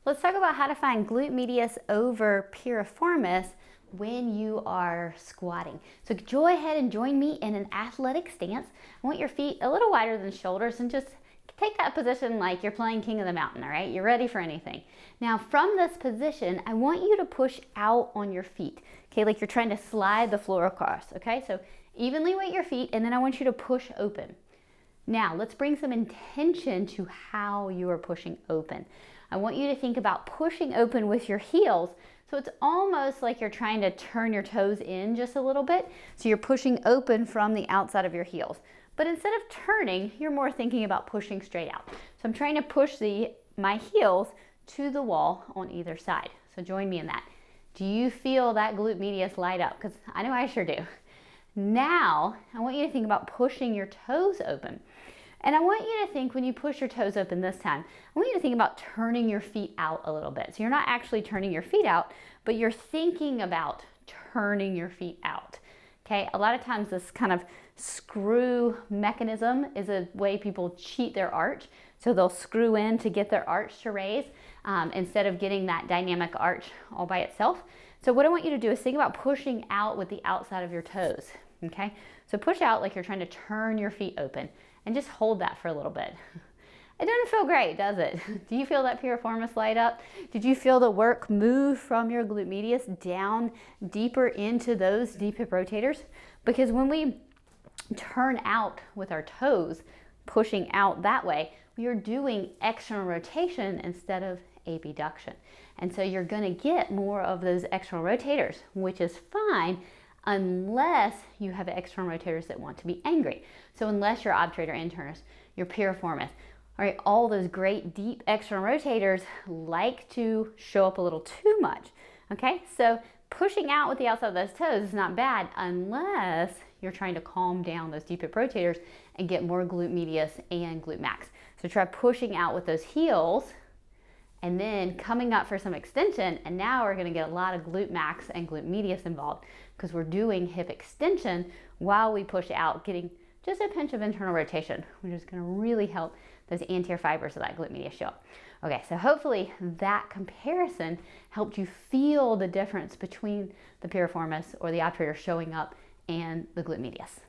Let's talk about how to find glute medius over piriformis when you are squatting. So go ahead and join me in an athletic stance. I want your feet a little wider than shoulders and just take that position like you're playing King of the Mountain, all right? You're ready for anything. Now from this position, I want you to push out on your feet, okay? Like you're trying to slide the floor across, okay? So evenly weight your feet and then I want you to push open. Now let's bring some intention to how you are pushing open. I want you to think about pushing open with your heels. So it's almost like you're trying to turn your toes in just a little bit. So you're pushing open from the outside of your heels. But instead of turning, you're more thinking about pushing straight out. So I'm trying to push my heels to the wall on either side. So join me in that. Do you feel that glute medius light up? Because I know I sure do. Now, I want you to think about pushing your toes open. And I want you to think when you push your toes open this time, I want you to think about turning your feet out a little bit. So you're not actually turning your feet out, but you're thinking about turning your feet out. Okay, a lot of times this kind of screw mechanism is a way people cheat their arch. So they'll screw in to get their arch to raise instead of getting that dynamic arch all by itself. So what I want you to do is think about pushing out with the outside of your toes. Okay, so push out like you're trying to turn your feet open and just hold that for a little bit. It doesn't feel great, does it? Do you feel that piriformis light up? Did you feel the work move from your glute medius down deeper into those deep hip rotators? Because when we turn out with our toes, pushing out that way, we are doing external rotation instead of abduction. And so you're gonna get more of those external rotators, which is fine unless you have external rotators that want to be angry. So unless your obturator internus, your piriformis, all right, all those great deep external rotators like to show up a little too much, okay? So pushing out with the outside of those toes is not bad unless you're trying to calm down those deep hip rotators and get more glute medius and glute max. So try pushing out with those heels and then coming up for some extension, and now we're gonna get a lot of glute max and glute medius involved because we're doing hip extension while we push out, getting just a pinch of internal rotation, which is gonna really help those anterior fibers of that glute medius show up. Okay, so hopefully that comparison helped you feel the difference between the piriformis or the obturator showing up and the glute medius.